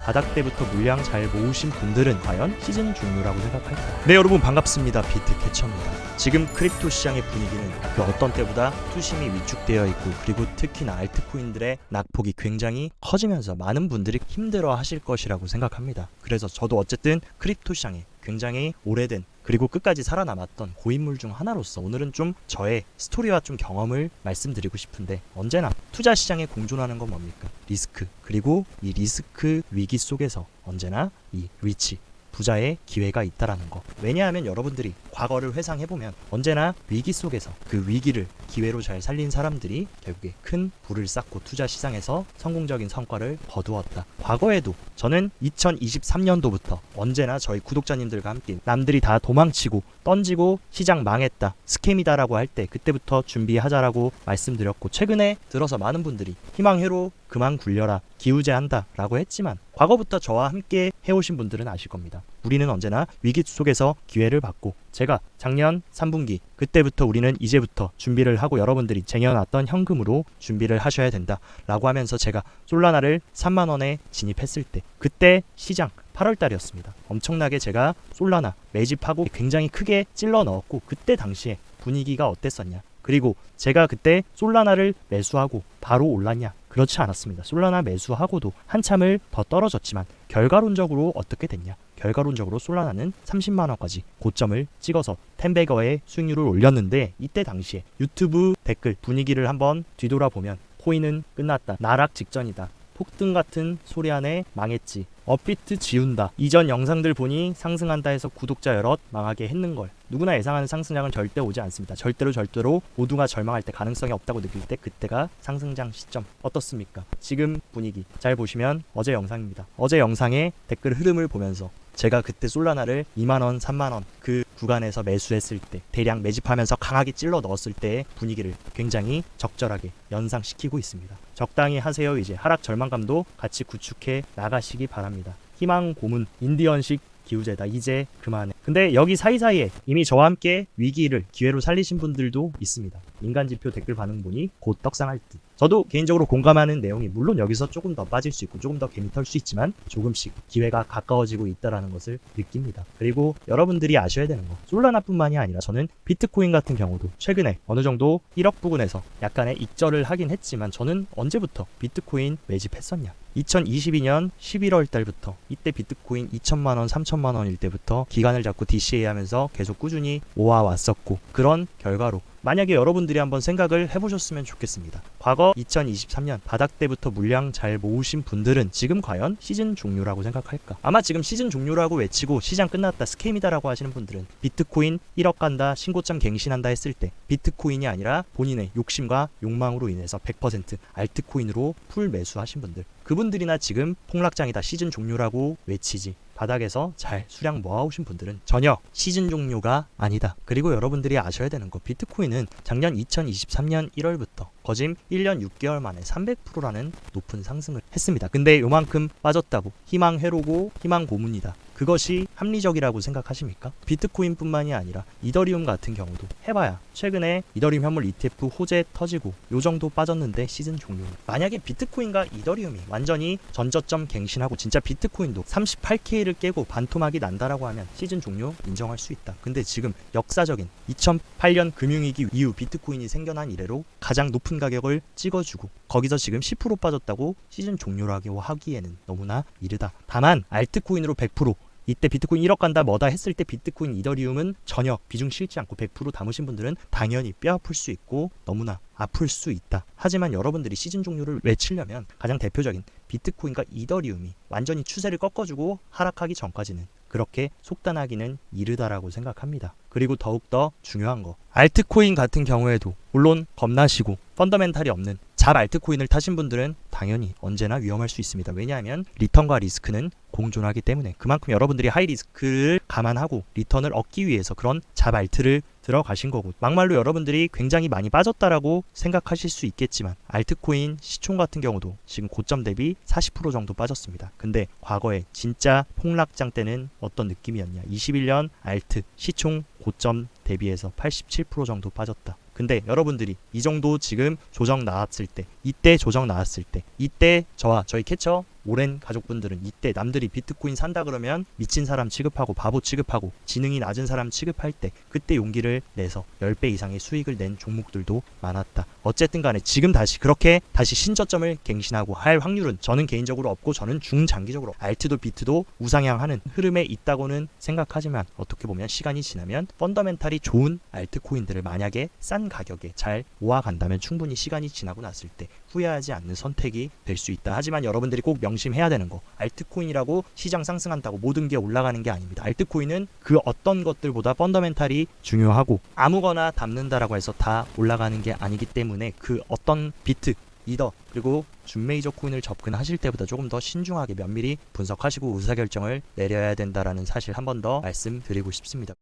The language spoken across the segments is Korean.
바닥 때부터 물량 잘 모으신 분들은 과연 시즌 종료라고 생각할까요? 네, 여러분 반갑습니다. 비트캐쳐입니다. 지금 크립토 시장의 분위기는 그 어떤 때보다 투심이 위축되어 있고, 그리고 특히나 알트코인들의 낙폭이 굉장히 커지면서 많은 분들이 힘들어 하실 것이라고 생각합니다. 그래서 저도 어쨌든 크립토 시장에 굉장히 오래된, 그리고 끝까지 살아남았던 고인물 중 하나로서 오늘은 좀 저의 스토리와 좀 경험을 말씀드리고 싶은데, 언제나 투자 시장에 공존하는 건 뭡니까? 리스크. 그리고 이 리스크 위기 속에서 언제나 이 리치, 부자의 기회가 있다라는 거. 왜냐하면 여러분들이 과거를 회상해보면 언제나 위기 속에서 그 위기를 기회로 잘 살린 사람들이 결국에 큰 부를 쌓고 투자 시장에서 성공적인 성과를 거두었다. 과거에도 저는 2023년도부터 언제나 저희 구독자님들과 함께 남들이 다 도망치고 던지고 시장 망했다, 스캠이다라고 할 때 그때부터 준비하자라고 말씀드렸고, 최근에 들어서 많은 분들이 희망회로 그만 굴려라, 기우제한다 라고 했지만 과거부터 저와 함께 해오신 분들은 아실 겁니다. 우리는 언제나 위기 속에서 기회를 받고, 제가 작년 3분기 그때부터 우리는 이제부터 준비를 하고 여러분들이 쟁여놨던 현금으로 준비를 하셔야 된다 라고 하면서 제가 솔라나를 3만원에 진입했을 때, 그때 시장 8월달이었습니다. 엄청나게 제가 솔라나 매집하고 굉장히 크게 찔러 넣었고, 그때 당시에 분위기가 어땠었냐, 그리고 제가 그때 솔라나를 매수하고 바로 올랐냐? 그렇지 않았습니다. 솔라나 매수하고도 한참을 더 떨어졌지만 결과론적으로 어떻게 됐냐? 결과론적으로 솔라나는 30만원까지 고점을 찍어서 10배거의 수익률을 올렸는데, 이때 당시에 유튜브 댓글 분위기를 한번 뒤돌아보면 코인은 끝났다, 나락 직전이다, 폭등 같은 소리 안에 망했지, 업비트 지운다, 이전 영상들 보니 상승한다 해서 구독자 여럿 망하게 했는걸. 누구나 예상하는 상승장은 절대 오지 않습니다. 절대로 모두가 절망할 때, 가능성이 없다고 느낄 때, 그때가 상승장 시점. 어떻습니까? 지금 분위기 잘 보시면 어제 영상입니다. 어제 영상의 댓글 흐름을 보면서 제가 그때 솔라나를 2만원, 3만원 그 구간에서 매수했을 때, 대량 매집하면서 강하게 찔러 넣었을 때의 분위기를 굉장히 적절하게 연상시키고 있습니다. 적당히 하세요. 이제 하락 절망감도 같이 구축해 나가시기 바랍니다. 희망 고문, 인디언식 기우제다, 이제 그만해. 근데 여기 사이사이에 이미 저와 함께 위기를 기회로 살리신 분들도 있습니다. 인간지표 댓글 반응 보니 곧 떡상할 듯. 저도 개인적으로 공감하는 내용이, 물론 여기서 조금 더 빠질 수 있고 조금 더 개미 털 수 있지만 조금씩 기회가 가까워지고 있다라는 것을 느낍니다. 그리고 여러분들이 아셔야 되는 거, 솔라나뿐만이 아니라 저는 비트코인 같은 경우도 최근에 어느 정도 1억 부근에서 약간의 익절을 하긴 했지만, 저는 언제부터 비트코인 매집했었냐? 2022년 11월 달부터, 이때 비트코인 2천만원, 3천만원일 때부터 기간을 잡고 DCA 하면서 계속 꾸준히 모아왔었고, 그런 결과로 만약에 여러분들이 한번 생각을 해보셨으면 좋겠습니다. 과거 2023년 바닥 때부터 물량 잘 모으신 분들은 지금 과연 시즌 종료라고 생각할까? 아마 지금 시즌 종료라고 외치고 시장 끝났다, 스캠이다 라고 하시는 분들은 비트코인 1억 간다, 신고점 갱신한다 했을 때 비트코인이 아니라 본인의 욕심과 욕망으로 인해서 100% 알트코인으로 풀 매수하신 분들, 그분들이나 지금 폭락장이다, 시즌 종료라고 외치지, 바닥에서 잘 수량 모아오신 분들은 전혀 시즌 종료가 아니다. 그리고 여러분들이 아셔야 되는 거, 비트코인은 작년 2023년 1월부터 거짐 1년 6개월 만에 300%라는 높은 상승을 했습니다. 근데 요만큼 빠졌다고 희망회로고 희망 고문이다, 그것이 합리적이라고 생각하십니까? 비트코인뿐만이 아니라 이더리움 같은 경우도 해봐야 최근에 이더리움 현물 ETF 호재 터지고 요 정도 빠졌는데 시즌 종료. 만약에 비트코인과 이더리움이 완전히 전저점 갱신하고 진짜 비트코인도 38K를 깨고 반토막이 난다라고 하면 시즌 종료 인정할 수 있다. 근데 지금 역사적인 2008년 금융위기 이후 비트코인이 생겨난 이래로 가장 높은 가격을 찍어주고 거기서 지금 10% 빠졌다고 시즌 종료라고 하기에는 너무나 이르다. 다만 알트코인으로 100%, 이때 비트코인 1억 간다 뭐다 했을 때 비트코인, 이더리움은 전혀 비중 실지 않고 100% 담으신 분들은 당연히 뼈 아플 수 있고 너무나 아플 수 있다. 하지만 여러분들이 시즌 종료를 외치려면 가장 대표적인 비트코인과 이더리움이 완전히 추세를 꺾어주고 하락하기 전까지는 그렇게 속단하기는 이르다라고 생각합니다. 그리고 더욱더 중요한 거, 알트코인 같은 경우에도 물론 겁나시고 펀더멘탈이 없는 잡 알트코인을 타신 분들은 당연히 언제나 위험할 수 있습니다. 왜냐하면 리턴과 리스크는 공존하기 때문에, 그만큼 여러분들이 하이 리스크를 감안하고 리턴을 얻기 위해서 그런 잡 알트를 들어가신 거고, 막말로 여러분들이 굉장히 많이 빠졌다라고 생각하실 수 있겠지만 알트코인 시총 같은 경우도 지금 고점 대비 40% 정도 빠졌습니다. 근데 과거에 진짜 폭락장 때는 어떤 느낌이었냐? 21년 알트 시총 고점 대비해서 87% 정도 빠졌다. 근데 여러분들이 이 정도 지금 조정 나왔을 때, 이때 조정 나왔을 때, 이때 저와 저희 캐쳐 오랜 가족분들은 이때 남들이 비트코인 산다 그러면 미친 사람 취급하고 바보 취급하고 지능이 낮은 사람 취급할 때 그때 용기를 내서 10배 이상의 수익을 낸 종목들도 많았다. 어쨌든 간에 지금 그렇게 다시 신저점을 갱신하고 할 확률은 저는 개인적으로 없고, 저는 중장기적으로 알트도 비트도 우상향하는 흐름에 있다고는 생각하지만, 어떻게 보면 시간이 지나면 펀더멘탈이 좋은 알트코인들을 만약에 싼 가격에 잘 모아간다면 충분히 시간이 지나고 났을 때 후회하지 않는 선택이 될 수 있다. 하지만 여러분들이 꼭 명심해야 되는 거, 알트코인이라고 시장 상승한다고 모든 게 올라가는 게 아닙니다. 알트코인은 그 어떤 것들보다 펀더멘탈이 중요하고 아무거나 담는다라고 해서 다 올라가는 게 아니기 때문에 그 어떤 비트, 이더 그리고 준메이저 코인을 접근하실 때보다 조금 더 신중하게 면밀히 분석하시고 의사결정을 내려야 된다라는 사실 한 번 더 말씀드리고 싶습니다.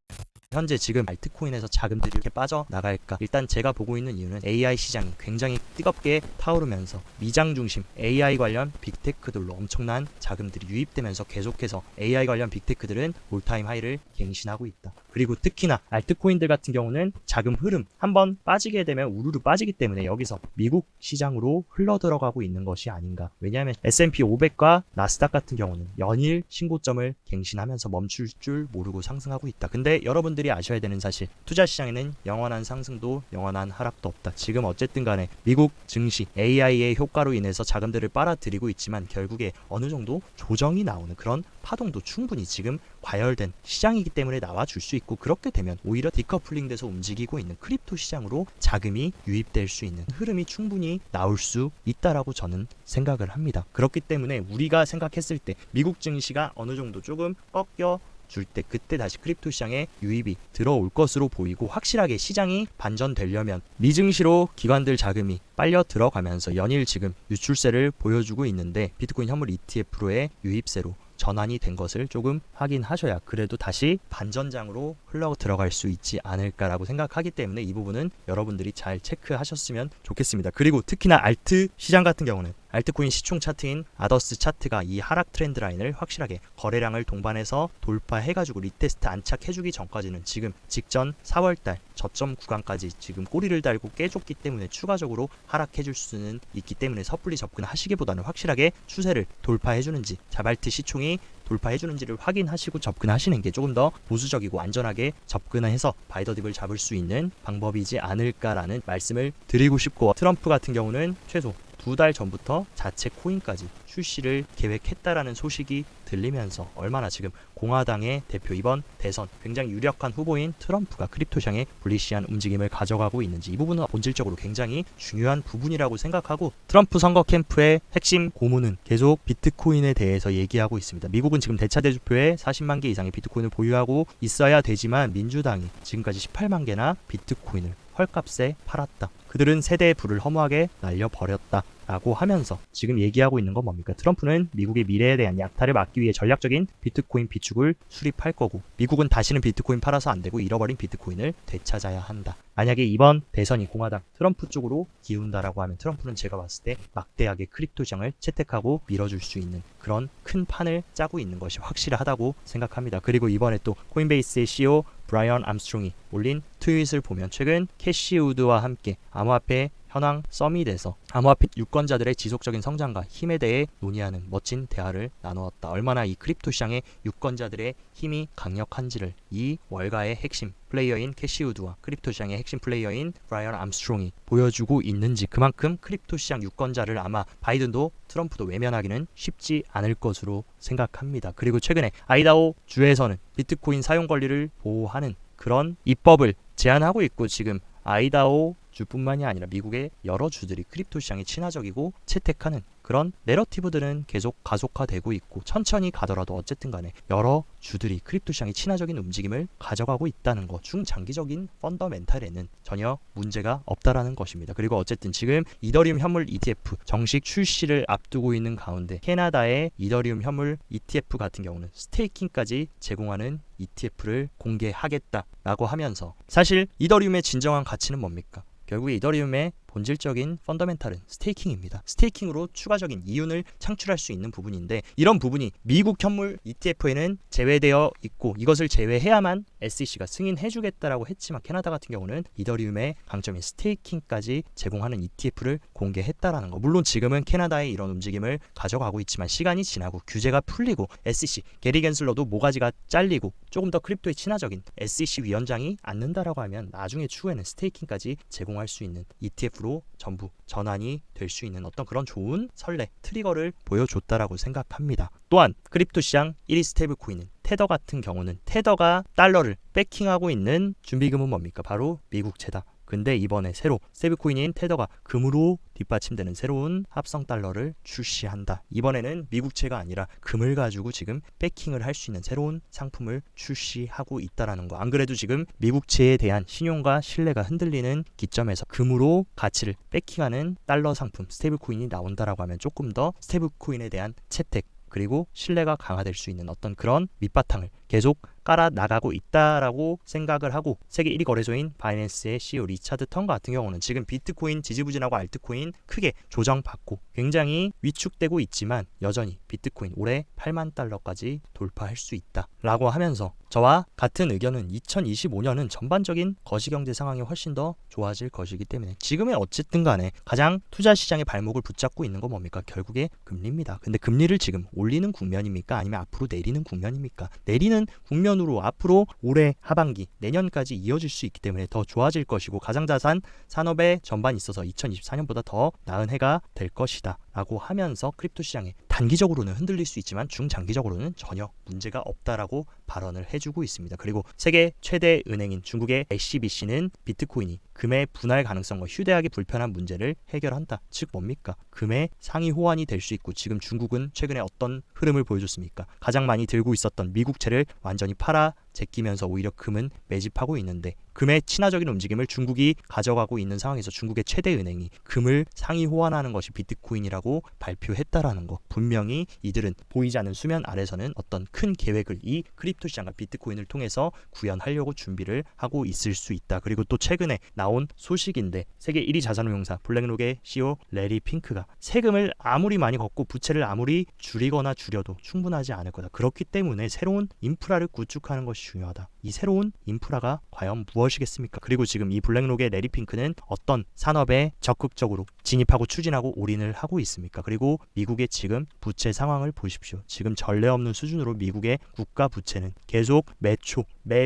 현재 지금 알트코인에서 자금들이 이렇게 빠져나갈까? 일단 제가 보고 있는 이유는 AI 시장이 굉장히 뜨겁게 타오르면서 미장 중심 AI 관련 빅테크들로 엄청난 자금들이 유입되면서 계속해서 AI 관련 빅테크들은 올타임 하이를 갱신하고 있다. 그리고 특히나 알트코인들 같은 경우는 자금 흐름 한번 빠지게 되면 우르르 빠지기 때문에 여기서 미국 시장으로 흘러 들어가고 있는 것이 아닌가. 왜냐하면 S&P 500과 나스닥 같은 경우는 연일 신고점을 갱신하면서 멈출 줄 모르고 상승하고 있다. 근데 여러분들이 아셔야 되는 사실, 투자 시장에는 영원한 상승도 영원한 하락도 없다. 지금 어쨌든 간에 미국 증시 AI의 효과로 인해서 자금들을 빨아들이고 있지만 결국에 어느 정도 조정이 나오는 그런 파동도 충분히 지금 과열된 시장이기 때문에 나와줄 수 있고, 그렇게 되면 오히려 디커플링 돼서 움직이고 있는 크립토 시장으로 자금이 유입될 수 있는 흐름이 충분히 나올 수 있다라고 저는 생각을 합니다. 그렇기 때문에 우리가 생각했을 때 미국 증시가 어느 정도 조금 꺾여 줄 때 그때 다시 크립토 시장에 유입이 들어올 것으로 보이고, 확실하게 시장이 반전되려면 미증시로 기관들 자금이 빨려 들어가면서 연일 지금 유출세를 보여주고 있는데 비트코인 현물 ETF로의 유입세로 전환이 된 것을 조금 확인하셔야 그래도 다시 반전장으로 흘러 들어갈 수 있지 않을까라고 생각하기 때문에 이 부분은 여러분들이 잘 체크하셨으면 좋겠습니다. 그리고 특히나 알트 시장 같은 경우는 알트코인 시총 차트인 아더스 차트가 이 하락 트렌드 라인을 확실하게 거래량을 동반해서 돌파해가지고 리테스트 안착해주기 전까지는 지금 직전 4월달 저점 구간까지 지금 꼬리를 달고 깨줬기 때문에 추가적으로 하락해줄 수는 있기 때문에 섣불리 접근하시기보다는 확실하게 추세를 돌파해주는지 자발트 시총이 돌파해주는지를 확인하시고 접근하시는 게 조금 더 보수적이고 안전하게 접근을 해서 바이더딥을 잡을 수 있는 방법이지 않을까라는 말씀을 드리고 싶고, 트럼프 같은 경우는 최소 2달 전부터 자체 코인까지 출시를 계획했다라는 소식이 들리면서 얼마나 지금 공화당의 대표 이번 대선 굉장히 유력한 후보인 트럼프가 크립토 시장에 불리시한 움직임을 가져가고 있는지, 이 부분은 본질적으로 굉장히 중요한 부분이라고 생각하고, 트럼프 선거 캠프의 핵심 고문은 계속 비트코인에 대해서 얘기하고 있습니다. 미국은 지금 대차 대주표에 40만 개 이상의 비트코인을 보유하고 있어야 되지만 민주당이 지금까지 18만 개나 비트코인을 헐값에 팔았다. 그들은 세대의 불을 허무하게 날려버렸다 라고 하면서 지금 얘기하고 있는 건 뭡니까? 트럼프는 미국의 미래에 대한 약탈을 막기 위해 전략적인 비트코인 비축을 수립할 거고, 미국은 다시는 비트코인 팔아서 안 되고 잃어버린 비트코인을 되찾아야 한다. 만약에 이번 대선이 공화당 트럼프 쪽으로 기운다라고 하면 트럼프는 제가 봤을 때 막대하게 크립토 시장을 채택하고 밀어줄 수 있는 그런 큰 판을 짜고 있는 것이 확실하다고 생각합니다. 그리고 이번에 또 코인베이스의 CEO 브라이언 암스트롱이 올린 트윗을 보면 최근 캐시 우드와 함께 암호화폐 현황 서밋에서 암호화폐 유권자들의 지속적인 성장과 힘에 대해 논의하는 멋진 대화를 나누었다. 얼마나 이 크립토 시장의 유권자들의 힘이 강력한지를 이 월가의 핵심 플레이어인 캐시 우드와 크립토 시장의 핵심 플레이어인 브라이언 암스트롱이 보여주고 있는지, 그만큼 크립토 시장 유권자를 아마 바이든도 트럼프도 외면하기는 쉽지 않을 것으로 생각합니다. 그리고 최근에 아이다호 주에서는 비트코인 사용 권리를 보호하는 그런 입법을 제안하고 있고, 지금 아이다호 주뿐만이 아니라 미국의 여러 주들이 크립토 시장에 친화적이고 채택하는 그런 내러티브들은 계속 가속화되고 있고, 천천히 가더라도 어쨌든 간에 여러 주들이 크립토 시장에 친화적인 움직임을 가져가고 있다는 것, 중장기적인 펀더멘탈에는 전혀 문제가 없다라는 것입니다. 그리고 어쨌든 지금 이더리움 현물 ETF 정식 출시를 앞두고 있는 가운데 캐나다의 이더리움 현물 ETF 같은 경우는 스테이킹까지 제공하는 ETF를 공개하겠다라고 하면서, 사실 이더리움의 진정한 가치는 뭡니까? 결국에 이더리움의 본질적인 펀더멘탈은 스테이킹입니다. 스테이킹으로 추가적인 이윤을 창출할 수 있는 부분인데 이런 부분이 미국 현물 ETF에는 제외되어 있고 이것을 제외해야만 SEC가 승인해주겠다라고 했지만 캐나다 같은 경우는 이더리움의 강점인 스테이킹까지 제공하는 ETF를 공개했다라는 거. 물론 지금은 캐나다의 이런 움직임을 가져가고 있지만 시간이 지나고 규제가 풀리고 SEC 게리 겐슬러도 모가지가 잘리고 조금 더 크립토에 친화적인 SEC 위원장이 앉는다라고 하면 나중에 추후에는 스테이킹까지 제공할 수 있는 ETF로 전부 전환이 될 수 있는 어떤 그런 좋은 선례 트리거를 보여줬다라고 생각합니다. 또한 크립토 시장 1위 스테이블 코인은 테더 같은 경우는 테더가 달러를 배킹하고 있는 준비금은 뭡니까? 바로 미국채다. 근데 이번에 새로 스테이블코인인 테더가 금으로 뒷받침되는 새로운 합성 달러를 출시한다. 이번에는 미국채가 아니라 금을 가지고 지금 배킹을 할 수 있는 새로운 상품을 출시하고 있다라는 거. 안 그래도 지금 미국채에 대한 신용과 신뢰가 흔들리는 기점에서 금으로 가치를 배킹하는 달러 상품 스테이블코인이 나온다라고 하면 조금 더 스테이블코인에 대한 채택 그리고 신뢰가 강화될 수 있는 어떤 그런 밑바탕을 계속 깔아 나가고 있다라고 생각을 하고 세계 1위 거래소인 바이낸스의 CEO 리차드 턴 같은 경우는 지금 비트코인 지지부진하고 알트코인 크게 조정받고 굉장히 위축되고 있지만 여전히 비트코인 올해 8만 달러까지 돌파할 수 있다라고 하면서 저와 같은 의견은 2025년은 전반적인 거시경제 상황이 훨씬 더 좋아질 것이기 때문에 지금의 어쨌든 간에 가장 투자 시장의 발목을 붙잡고 있는 건 뭡니까? 결국에 금리입니다. 근데 금리를 지금 올리는 국면입니까? 아니면 앞으로 내리는 국면입니까? 내리는 국면으로 앞으로 올해 하반기 내년까지 이어질 수 있기 때문에 더 좋아질 것이고 가상자산 산업의 전반에 있어서 2024년보다 더 나은 해가 될 것이다 라고 하면서 크립토 시장에 단기적으로는 흔들릴 수 있지만 중장기적으로는 전혀 문제가 없다라고 발언을 해주고 있습니다. 그리고 세계 최대 은행인 중국의 SCBC는 비트코인이 금의 분할 가능성과 휴대하기 불편한 문제를 해결한다. 즉 뭡니까? 금의 상위 호환이 될 수 있고 지금 중국은 최근에 어떤 흐름을 보여줬습니까? 가장 많이 들고 있었던 미국채를 완전히 팔아 제끼면서 오히려 금은 매집하고 있는데 금의 친화적인 움직임을 중국이 가져가고 있는 상황에서 중국의 최대 은행이 금을 상위 호환하는 것이 비트코인이라고 발표했다라는 거. 분명히 이들은 보이지 않는 수면 아래서는 어떤 큰 계획을 이 크립토 시장과 비트코인을 통해서 구현하려고 준비를 하고 있을 수 있다. 그리고 또 최근에 나온 소식인데 세계 1위 자산운용사 블랙록의 CEO 레리 핑크가 세금을 아무리 많이 걷고 부채를 아무리 줄이거나 줄여도 충분하지 않을 거다. 그렇기 때문에 새로운 인프라를 구축하는 것이 중요하다. 이 새로운 인프라가 과연 무엇이겠습니까? 그리고 지금 이 블랙록의 레리 핑크는 어떤 산업에 적극적으로 진입하고 추진하고 올인을 하고 있습니까? 그리고 미국의 지금 부채 상황을 보십시오. 지금 전례 없는 수준으로 미국의 국가 부채는 계속 매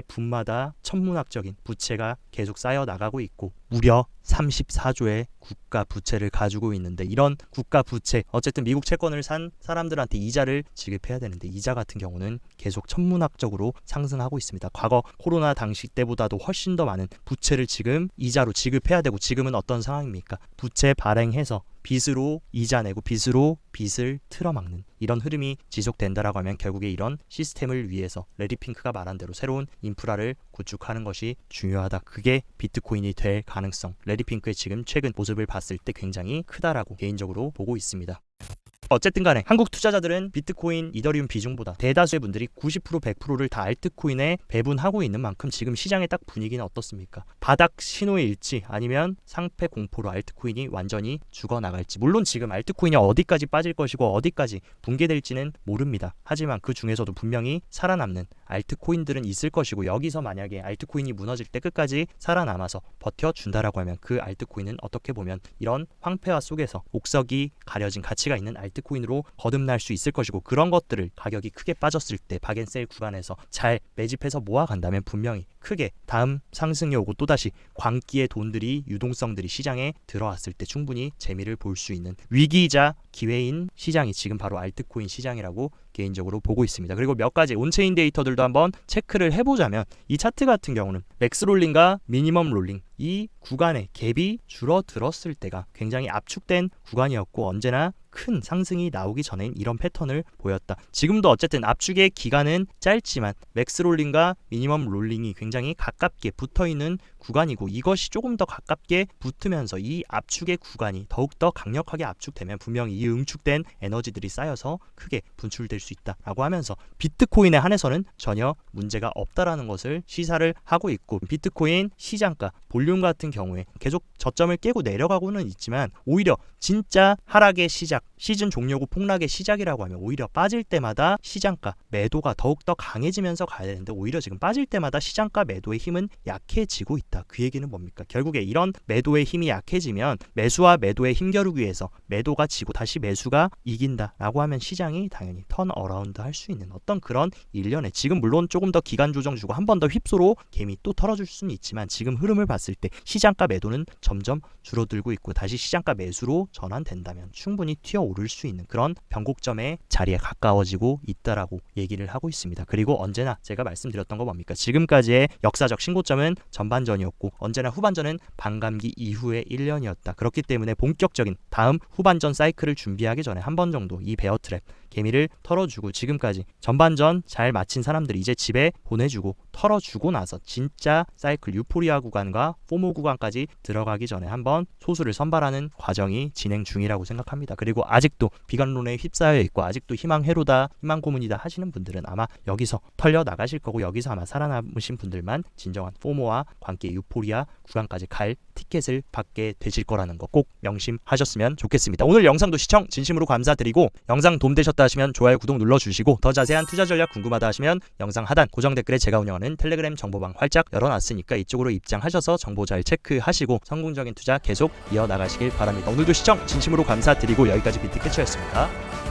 분마다 천문학적인 부채가 계속 쌓여 나가고 있고 무려 34조의 국가 부채를 가지고 있는데 이런 국가 부채 어쨌든 미국 채권을 산 사람들한테 이자를 지급해야 되는데 이자 같은 경우는 계속 천문학적으로 상승하고 있습니다. 과거 코로나 당시 때보다도 훨씬 더 많은 부채를 지금 이자로 지급해야 되고 지금은 어떤 상황입니까? 부채 발행해서 빚으로 이자 내고 빚으로 빚을 틀어막는 이런 흐름이 지속된다라고 하면 결국에 이런 시스템을 위해서 레리 핑크가 말한 대로 새로운 인프라를 구축하는 것이 중요하다. 그게 비트코인이 될 가능성 레리 핑크의 지금 최근 모습을 봤을 때 굉장히 크다라고 개인적으로 보고 있습니다. 어쨌든 간에 한국 투자자들은 비트코인, 이더리움 비중보다 대다수의 분들이 90% 100%를 다 알트코인에 배분하고 있는 만큼 지금 시장의 딱 분위기는 어떻습니까? 바닥 신호일지 아니면 상패 공포로 알트코인이 완전히 죽어나갈지. 물론 지금 알트코인이 어디까지 빠질 것이고 어디까지 붕괴될지는 모릅니다. 하지만 그 중에서도 분명히 살아남는 알트코인들은 있을 것이고 여기서 만약에 알트코인이 무너질 때 끝까지 살아남아서 버텨준다라고 하면 그 알트코인은 어떻게 보면 이런 황폐화 속에서 옥석이 가려진 가치가 있는 알트코인으로 거듭날 수 있을 것이고 그런 것들을 가격이 크게 빠졌을 때 박앤셀 구간에서 잘 매집해서 모아간다면 분명히 크게 다음 상승이 오고 또다시 광기의 돈들이 유동성들이 시장에 들어왔을 때 충분히 재미를 볼 수 있는 위기이자 기회인 시장이 지금 바로 알트코인 시장이라고 개인적으로 보고 있습니다. 그리고 몇 가지 온체인 데이터들도 한번 체크를 해보자면 이 차트 같은 경우는 맥스 롤링과 미니멈 롤링 이 구간의 갭이 줄어들었을 때가 굉장히 압축된 구간이었고 언제나 큰 상승이 나오기 전엔 이런 패턴을 보였다. 지금도 어쨌든 압축의 기간은 짧지만 맥스 롤링과 미니멈 롤링이 굉장히 가깝게 붙어있는 구간이고 이것이 조금 더 가깝게 붙으면서 이 압축의 구간이 더욱더 강력하게 압축되면 분명히 이 응축된 에너지들이 쌓여서 크게 분출될 수 수 있다라고 하면서 비트코인에 한해서는 전혀 문제가 없다라는 것을 시사를 하고 있고, 비트코인 시장가 볼륨 같은 경우에 계속 저점을 깨고 내려가고는 있지만 오히려 진짜 하락의 시작, 시즌 종료 후 폭락의 시작이라고 하면 오히려 빠질 때마다 시장가 매도가 더욱더 강해지면서 가야 되는데, 오히려 지금 빠질 때마다 시장가 매도의 힘은 약해지고 있다. 그 얘기는 뭡니까? 결국에 이런 매도의 힘이 약해지면 매수와 매도의 힘겨루기 위해서 매도가 지고 다시 매수가 이긴다라고 하면 시장이 당연히 턴어라운드 할 수 있는 어떤 그런 일련에, 지금 물론 조금 더 기간 조정 주고 한 번 더 휩소로 개미 또 털어줄 수는 있지만 지금 흐름을 봤을 때 시장가 매도는 점점 줄어들고 있고 다시 시장가 매수로 전환된다면 충분히 튀어오를 수 있는 그런 변곡점의 자리에 가까워지고 있다라고 얘기를 하고 있습니다. 그리고 언제나 제가 말씀드렸던 거 뭡니까? 지금까지의 역사적 신고점은 전반전이었고 언제나 후반전은 반감기 이후의 1년이었다. 그렇기 때문에 본격적인 다음 후반전 사이클을 준비하기 전에 한 번 정도 이 베어 트랩 개미를 털어주고, 지금까지 전반전 잘 마친 사람들 이제 집에 보내주고 털어주고 나서 진짜 사이클 유포리아 구간과 포모 구간까지 들어가기 전에 한번 소수를 선발하는 과정이 진행 중이라고 생각합니다. 그리고 아직도 비관론에 휩싸여 있고 아직도 희망 회로다, 희망 고문이다 하시는 분들은 아마 여기서 털려 나가실 거고, 여기서 아마 살아남으신 분들만 진정한 포모와 관계 유포리아 구간까지 갈 티켓을 받게 되실 거라는 거 꼭 명심하셨으면 좋겠습니다. 오늘 영상도 시청 진심으로 감사드리고, 영상 도움되셨다 하시면 좋아요, 구독 눌러주시고, 더 자세한 투자 전략 궁금하다 하시면 영상 하단 고정 댓글에 제가 운영하는 텔레그램 정보방 활짝 열어놨으니까 이쪽으로 입장하셔서 정보 잘 체크하시고 성공적인 투자 계속 이어나가시길 바랍니다. 오늘도 시청 진심으로 감사드리고 여기까지 비트캐쳐였습니다.